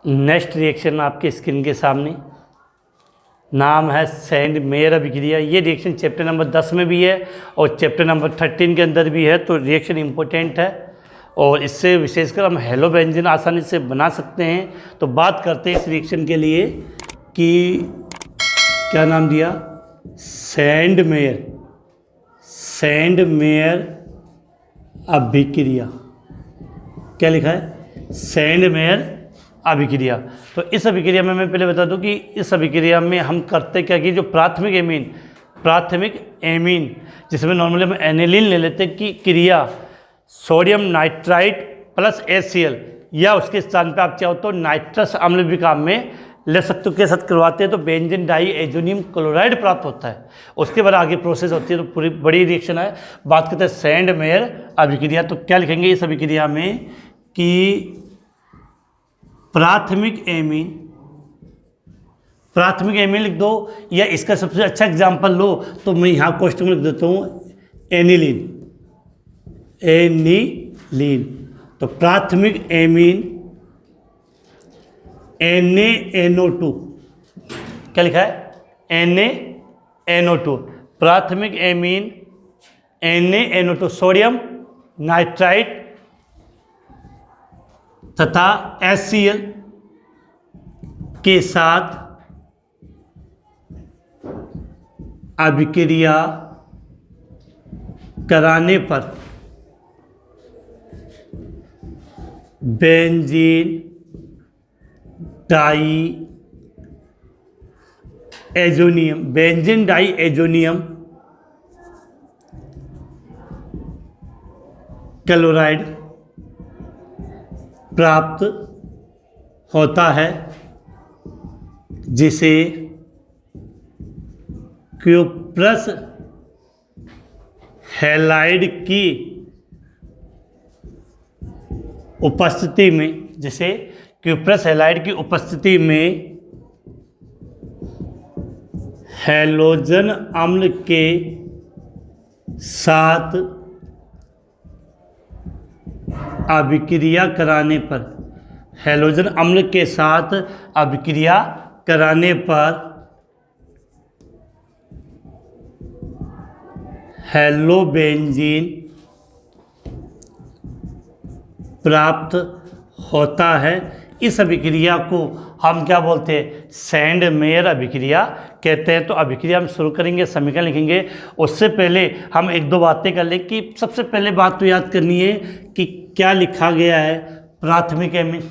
Next reaction आपके screen के सामने, नाम है सैंड मेयर अभिक्रिया। ये रिएक्शन चैप्टर नंबर 10 में भी है और चैप्टर नंबर 13 के अंदर भी है, तो रिएक्शन इम्पोर्टेंट है और इससे विशेषकर हम हेलोबेंजीन आसानी से बना सकते हैं। तो बात करते हैं इस रिएक्शन के लिए कि क्या नाम दिया, सैंड मेयर अभिक्रिया। क्या लिखा है, सैंड मेयर अभिक्रिया। तो इस अभिक्रिया में मैं पहले बता दूं कि इस अभिक्रिया में हम करते क्या कि जो प्राथमिक एमीन जिसमें नॉर्मली हम एनिलीन ले लेते हैं कि क्रिया सोडियम नाइट्राइट प्लस HCl या उसके स्थान पे आप चाहो तो नाइट्रस अम्ल भी काम में ले सकते हो, के साथ करवाते हैं तो बेंजीन डाइएजोनियम क्लोराइड प्राप्त होता है। उसके बाद आगे प्रोसेस होती है, तो पूरी बड़ी रिएक्शन है। बात करते हैं सैंड मेयर अभिक्रिया। तो क्या लिखेंगे इस अभिक्रिया में कि प्राथमिक एमीन लिख दो, या इसका सबसे अच्छा एग्जांपल लो तो मैं यहाँ क्वेश्चन में लिख देता हूँ एनिलीन। तो प्राथमिक एमीन NaNO2, क्या लिखा है, NaNO2। प्राथमिक एमीन NaNO2 सोडियम नाइट्राइट तथा HCl के साथ अभिक्रिया कराने पर बेंजीन डाइएजोनियम क्लोराइड प्राप्त होता है, जिसे क्यूप्रस हैलाइड की उपस्थिति में हैलोजन अम्ल के साथ अभिक्रिया कराने पर हेलोबेंजीन प्राप्त होता है। इस अभिक्रिया को हम क्या बोलते हैं, सैंड मेयर अभिक्रिया कहते हैं। तो अभिक्रिया हम शुरू करेंगे, समीकरण लिखेंगे। उससे पहले हम एक दो बातें कर लें कि सबसे पहले बात तो याद करनी है कि क्या लिखा गया है, प्राथमिक एमीन।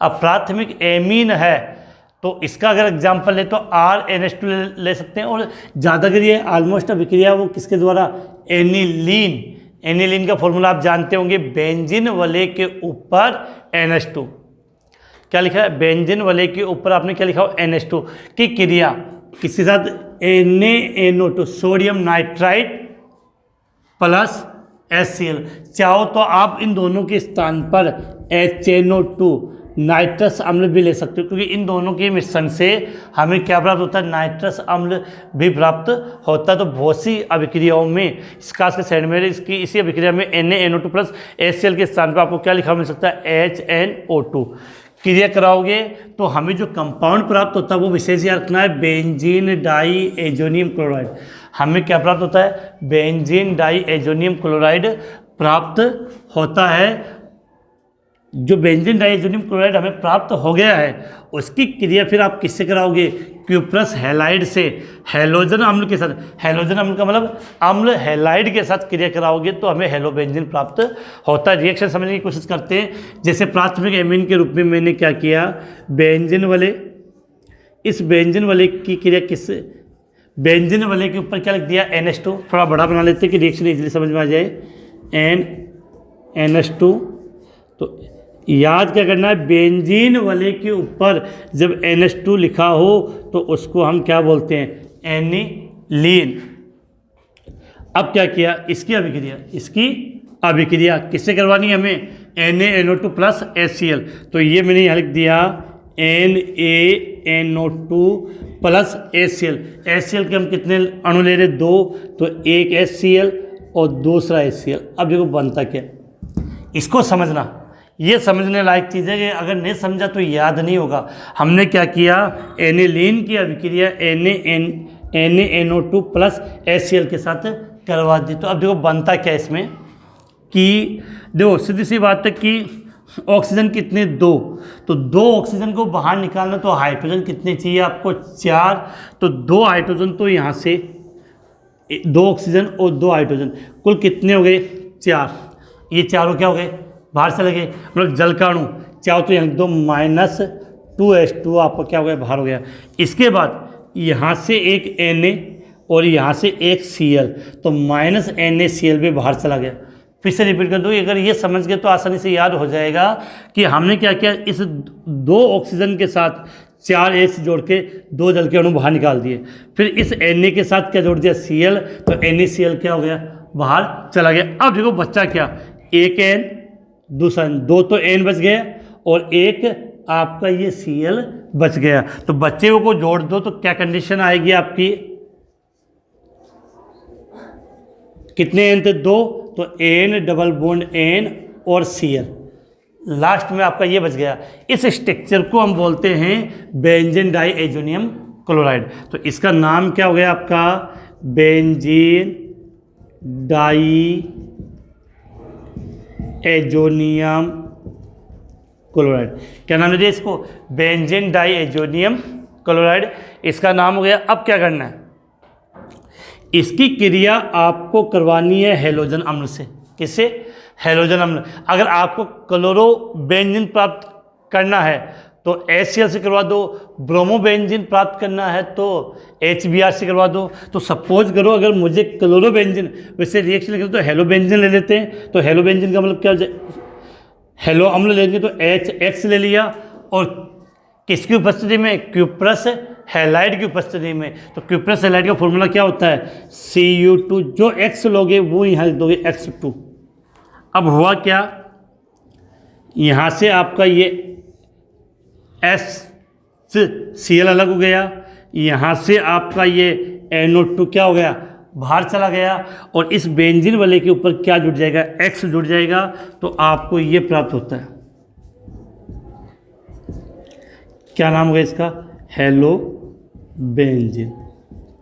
अब प्राथमिक एमीन है तो इसका अगर एग्जाम्पल ले तो RNH2 ले सकते हैं, और ज़्यादा अगर ये ऑलमोस्ट अभिक्रिया वो किसके द्वारा, एनिलीन का फॉर्मूला आप जानते होंगे, बेंजीन वलय के ऊपर NH2। क्या लिखा है, बेंजीन वलय के ऊपर आपने क्या लिखा हो, NH2 की क्रिया किसके साथ, NaNO2 sodium nitrite plus HCl। चाहो तो आप इन दोनों के स्थान पर HNO2 नाइट्रस अम्ल भी ले सकते हो, क्योंकि इन दोनों के मिश्रण से हमें क्या प्राप्त होता है, नाइट्रस अम्ल भी प्राप्त होता है। तो बहुत सी अभिक्रियाओं में खास कर सैंड मेयर इसकी इसी अभिक्रिया में NaNO2 प्लस HCl के स्थान पर आपको क्या लिखा मिल सकता है, HNO2। क्रिया कराओगे तो हमें जो कंपाउंड प्राप्त होता है वो विशेष याद रखना है, बेंजीन डाइएजोनियम क्लोराइड। हमें क्या प्राप्त होता है, बेंजीन डाइएजोनियम क्लोराइड प्राप्त होता है। जो बेंजीन डाइएजोनियम क्लोराइड हमें प्राप्त हो गया है उसकी क्रिया फिर आप किससे कराओगे, क्यूप्रस हैलाइड से हैलोजन अम्ल के साथ। हैलोजन अम्ल का मतलब अम्ल हैलाइड के साथ क्रिया कराओगे तो हमें हेलोबेंजीन प्राप्त होता है। रिएक्शन समझने की कोशिश करते हैं। जैसे प्राथमिक एमीन के रूप में मैंने क्या किया, बेंजीन वाले, इस बेंजीन वाले की क्रिया किससे, बेंजीन वाले के ऊपर क्या लिख दिया, NH2। थोड़ा बड़ा बना लेते हैं कि रिएक्शन इजीली समझ में आ जाए, NH2। तो याद क्या करना है, बेंजीन वाले के ऊपर जब NH2 लिखा हो तो उसको हम क्या बोलते हैं, एनिलीन। अब क्या किया, इसकी अभिक्रिया किससे करवानी है हमें, NaNO2 प्लस HCl। तो ये मैंने यहाँ लिख दिया NaNO2 प्लस HCl। HCl के हम कितने अणु ले रहे, 2, तो एक HCl और दूसरा HCl। अब देखो बनता क्या, इसको समझना, ये समझने लायक चीज़ है कि अगर नहीं समझा तो याद नहीं होगा। हमने क्या किया, एनिलीन की अभिक्रिया NaNO2 प्लस HCl के साथ करवा दी। तो अब देखो बनता क्या इसमें कि देखो सीधी सी बात है कि ऑक्सीजन कितने, 2, तो 2 ऑक्सीजन को बाहर निकालना तो हाइड्रोजन कितने चाहिए आपको, 4, तो 2 हाइड्रोजन, तो यहाँ से 2 ऑक्सीजन और 2 हाइड्रोजन कुल कितने हो गए, 4। ये चारों क्या हो गए, बाहर चले गए, मतलब जल का अणु चाहो तो यहाँ 2 -2H2 आपका क्या हो गया, बाहर हो गया। इसके बाद यहाँ से एक Na और यहाँ से एक Cl, तो -NaCl भी बाहर चला गया। फिर से रिपीट कर दूँ, अगर ये समझ गए तो आसानी से याद हो जाएगा कि हमने क्या किया, इस 2 ऑक्सीजन के साथ 4 H जोड़ के 2 जल के अणु बाहर निकाल दिए। फिर इस Na के साथ क्या जोड़ दिया, Cl, तो NaCl क्या हो गया, बाहर चला गया। अब देखो बच्चा क्या, एक N, दूसरा N, 2 तो N बच गया और एक आपका ये Cl बच गया। तो बच्चे को जोड़ दो तो क्या कंडीशन आएगी आपकी, कितने N थे, 2, तो N डबल बॉन्ड N और Cl, लास्ट में आपका ये बच गया। इस स्ट्रक्चर को हम बोलते हैं बेंजीन डाइएजोनियम क्लोराइड। तो इसका नाम क्या हो गया आपका, बेंजीन डाइएजोनियम क्लोराइड। क्या नाम है इसको, बेंजीन डाइएजोनियम क्लोराइड, इसका नाम हो गया। अब क्या करना है, इसकी क्रिया आपको करवानी है हैलोजन अम्ल से। किससे, हैलोजन अम्ल। अगर आपको क्लोरोबेंजीन प्राप्त करना है तो HCl से करवा दो, ब्रोमोबेंजीन प्राप्त करना है तो HBr से करवा दो। तो सपोज करो अगर मुझे क्लोरोबेंजीन, वैसे रिएक्शन लिखे तो हेलोबेंजीन ले लेते हैं, तो हेलोबेंजीन का मतलब क्या, हेलो अम्ल लेंगे तो HX ले लिया, और किसकी उपस्थिति में, क्यूप्रस हैलाइड की उपस्थिति में। तो क्यूप्रस हैलाइड का फॉर्मूला क्या होता है, Cu2, जो X लोगे वो यहाँ लिख दोगे X2। अब हुआ क्या, यहाँ से आपका ये HCl अलग हो गया, यहाँ से आपका ये NO2 क्या हो गया, बाहर चला गया, और इस बेंजीन वाले के ऊपर क्या जुड़ जाएगा, X जुड़ जाएगा, तो आपको ये प्राप्त होता है। क्या नाम होगा इसका, हेलो बेंजीन।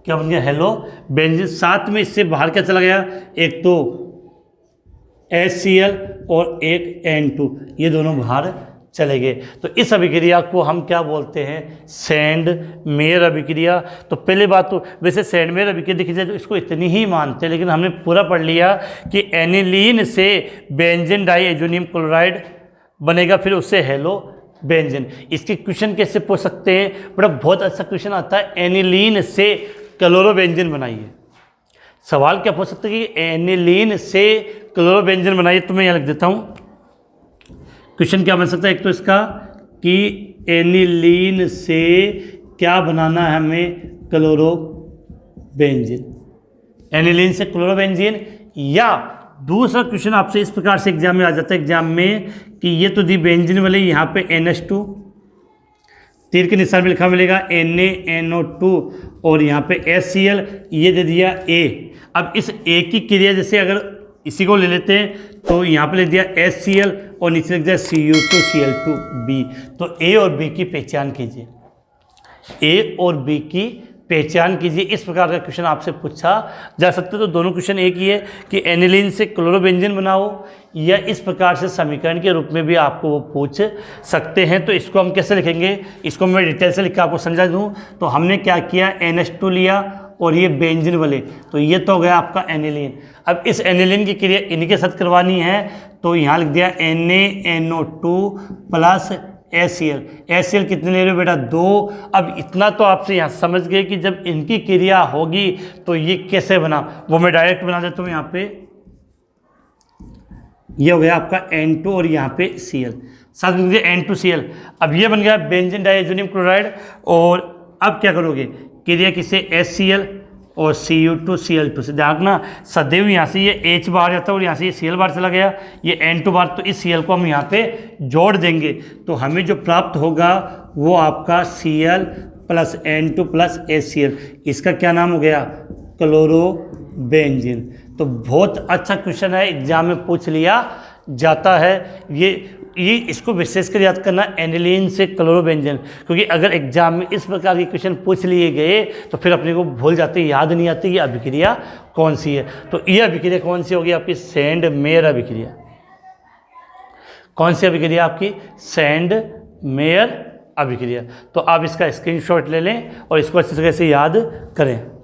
क्या बन गया, हेलो बेंजीन। साथ में इससे बाहर क्या चला गया, एक तो HCl और एक N2, ये दोनों बाहर चले गए। तो इस अभिक्रिया को हम क्या बोलते हैं, सैंड मेयर अभिक्रिया। तो पहले बात तो वैसे सैंड मेयर अभिक्रिया देखी जाए तो इसको इतनी ही मानते हैं, लेकिन हमने पूरा पढ़ लिया कि एनिलीन से बेंजीन डाइएजोनियम क्लोराइड बनेगा, फिर उससे हेलो बेंजीन। इसके क्वेश्चन कैसे पूछ सकते हैं, बड़ा बहुत अच्छा क्वेश्चन आता है, एनिलीन से क्लोरोबेंजीन बनाइए। सवाल क्या पूछ सकते हैं कि एनिलीन से क्लोरोबेंजीन बनाइए, तो मैं यहाँ लिख देता हूँ। क्वेश्चन क्या बन सकता है, एक तो इसका कि एनिलीन से क्या बनाना है हमें, क्लोरोबेंजीन, एनिलीन से क्लोरोबेंजीन। या दूसरा क्वेश्चन आपसे इस प्रकार से एग्जाम में आ जाता है, एग्जाम में कि ये तो दी बेंजीन वाले, यहाँ पे NH2 तीर के निशान में लिखा मिलेगा NaNO2, और यहाँ पे HCl, ये दे दिया A। अब इस A की क्रिया जैसे अगर इसी को ले लेते हैं तो यहाँ पे लिख दिया HCl और नीचे लिख दिया Cu2Cl2B। तो A और B की पहचान कीजिए, A और B की पहचान कीजिए। इस प्रकार का क्वेश्चन आपसे पूछा जा सकता है। तो दोनों क्वेश्चन एक ही है कि एनिलीन से क्लोरोबेंजीन बनाओ, या इस प्रकार से समीकरण के रूप में भी आपको वो पूछ सकते हैं। तो इसको हम कैसे लिखेंगे, इसको मैं डिटेल से लिख के आपको समझा दूँ। तो हमने क्या किया, NH2 लिया और ये बेंजीन वाले, तो ये तो हो गया आपका एनिलीन। अब इस एनिलीन की क्रिया इनके साथ करवानी है, तो यहाँ लिख दिया NaNO2 प्लस HCl। HCl कितने ले रहे हो बेटा, 2। अब इतना तो आपसे यहाँ समझ गए कि जब इनकी क्रिया होगी तो ये कैसे बना, वो मैं डायरेक्ट बना देता हूँ। यहाँ पे ये हो गया आपका N2 और यहाँ पे Cl, साथ में N2Cl। अब ये बन गया बेंजीन डाइएजोनियम क्लोराइड। और अब क्या करोगे, क्रिया किससे, HCl और Cu2Cl2 से। ध्यान रखना सदैव यहाँ से ये H बाहर जाता है और यहाँ से ये Cl बाहर चला गया, ये N2 बाहर, तो इस Cl को हम यहाँ पे जोड़ देंगे तो हमें जो प्राप्त होगा वो आपका Cl plus N2 plus HCl। इसका क्या नाम हो गया, क्लोरोबेंजीन। तो बहुत अच्छा क्वेश्चन है, एग्जाम में पूछ लिया जाता है। ये ये इसको विशेषकर याद करना एनिलीन से क्लोरोबेंजीन, क्योंकि अगर एग्जाम में इस प्रकार के क्वेश्चन पूछ लिए गए तो फिर अपने को भूल जाते, याद नहीं आती ये अभिक्रिया कौन सी है। तो ये अभिक्रिया कौन सी होगी आपकी? सैंड मेयर अभिक्रिया। कौन सी अभिक्रिया आपकी? सैंड मेयर अभिक्रिया। तो आप इसका स्क्रीनशॉट ले लें और इसको अच्छी तरह से याद करें।